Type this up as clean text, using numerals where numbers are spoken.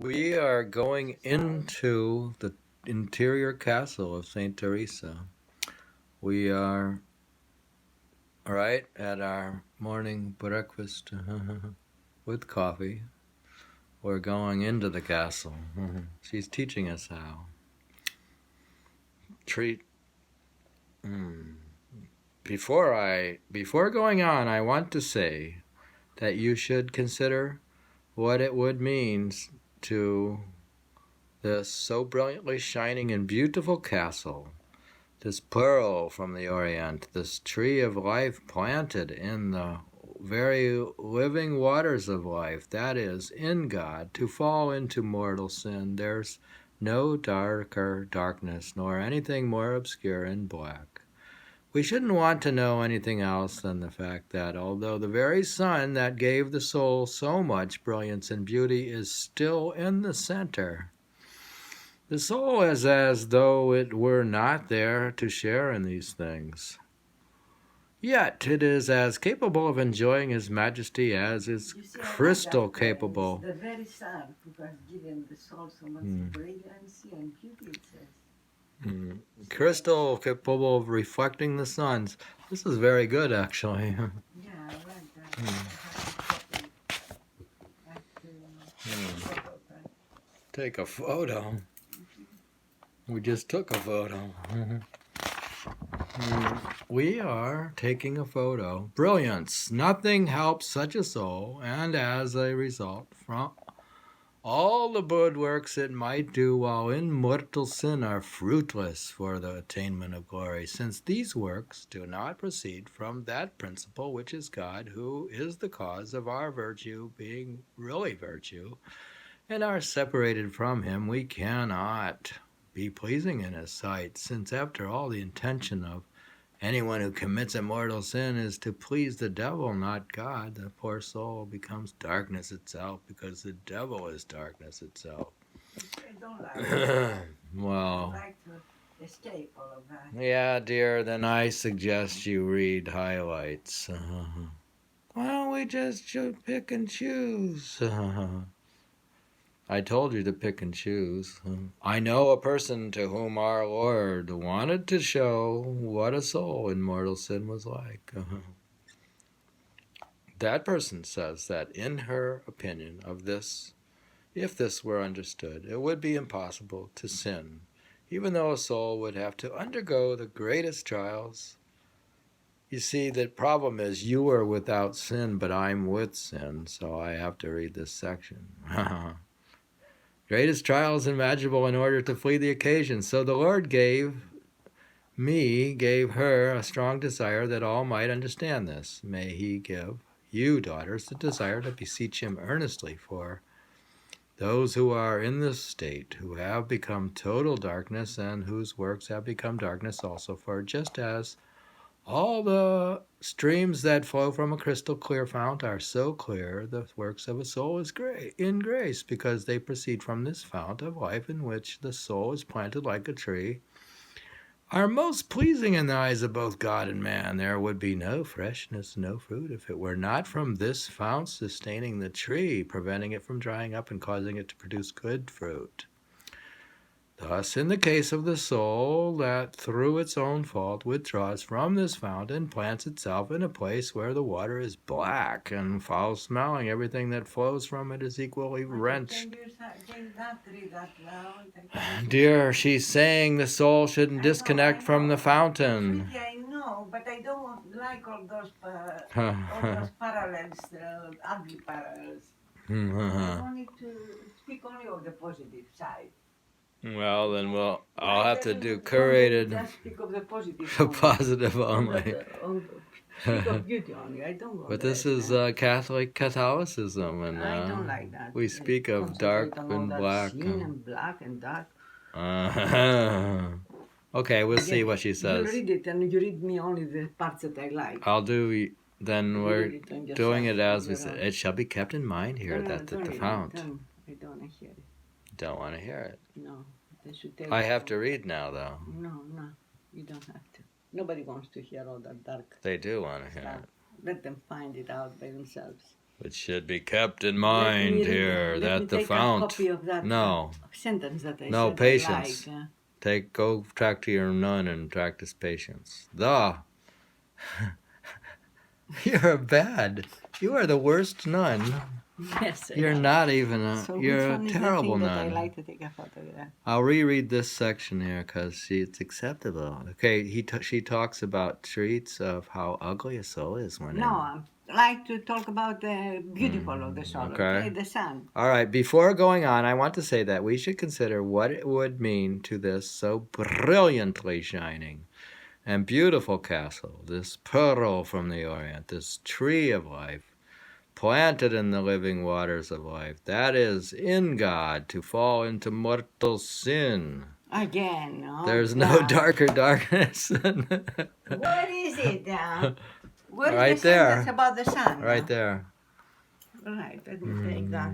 We are going into the interior castle of Saint Teresa. We are right at our morning breakfast with coffee. We're going into the castle. She's teaching us how. Treat. Before going on, I want to say that you should consider what it would mean to this so brilliantly shining and beautiful castle, this pearl from the Orient, this tree of life planted in the very living waters of life, that is, in God, to fall into mortal sin. There's no darker darkness, nor anything more obscure and black. We shouldn't want to know anything else than the fact that although the very sun that gave the soul so much brilliance and beauty is still in the center, the soul is as though it were not there to share in these things. Yet it is as capable of enjoying His Majesty as is crystal capable. The very sun who has given the soul so much brilliancy and beauty, it says. Crystal capable of reflecting the suns. This is very good, actually. Yeah, I like that. Take a photo. We just took a photo. We are taking a photo. Brilliance. Nothing helps such a soul, and as a result, from all the good works it might do while in mortal sin are fruitless for the attainment of glory, since these works do not proceed from that principle which is God, who is the cause of our virtue being really virtue, and are separated from Him. We cannot be pleasing in His sight, since after all the intention of anyone who commits a mortal sin is to please the devil, not God. The poor soul becomes darkness itself, because the devil is darkness itself. I don't like Well, I like to escape all of that. Yeah, dear, then I suggest you read highlights. Why don't we just pick and choose? I told you to pick and choose. I know a person to whom our Lord wanted to show what a soul in mortal sin was like. That person says that in her opinion of this, if this were understood, it would be impossible to sin, even though a soul would have to undergo the greatest trials. You see, the problem is you are without sin, but I'm with sin, so I have to read this section. Greatest trials imaginable in order to flee the occasion. So the Lord gave her a strong desire that all might understand this. May He give you, daughters, the desire to beseech Him earnestly for those who are in this state, who have become total darkness, and whose works have become darkness also. For just as all the streams that flow from a crystal clear fount are so clear, the works of a soul is in grace, because they proceed from this fount of life in which the soul is planted like a tree, are most pleasing in the eyes of both God and man. There would be no freshness, no fruit, if it were not from this fount sustaining the tree, preventing it from drying up and causing it to produce good fruit. Thus, in the case of the soul that through its own fault withdraws from this fount and plants itself in a place where the water is black and foul-smelling, everything that flows from it is equally wrenched. Can you not read that loud? Dear, she's saying the soul shouldn't disconnect from the fountain. Sweetie, I know, but I don't like all those parallels, ugly parallels. I wanted to speak only of the positive side. Well, then I'll have to do curated, Just speak of the positive. positive only. Speak of beauty only. I don't. But this is Catholic Catholicism, and I don't like that. we speak of dark and black. Sin and black and dark. Okay, we'll see what she says. You read it, and you read me only the parts that I like. I'll do. Then we're doing it as we said. It shall be kept in mind here that the fount. I don't want to hear it. Don't want to hear it. No, they should tell I have to read now, though. No, you don't have to. Nobody wants to hear all that dark. They do want to hear stuff. it. Let them find it out by themselves. It should be kept in mind here that the fount. Copy of that No, sentence that I no said patience. I like. Go talk to your nun and practice patience. You're bad. You are the worst nun. Yes. You're not even a. So You're which a one is the terrible thing that I nun. like to take a photo with that? I'll reread this section here because it's acceptable. Okay, she talks about treats of how ugly a soul is when. No, I like to talk about the beautiful of the soul. Okay, the sun. All right, before going on, I want to say that we should consider what it would mean to this so brilliantly shining and beautiful castle, this pearl from the Orient, this tree of life, planted in the living waters of life, that is, in God, to fall into mortal sin. Again. Oh, There's God. no darker darkness than... What is it? What is Right the there. sentence about the sun? Right there. Right, let me take that.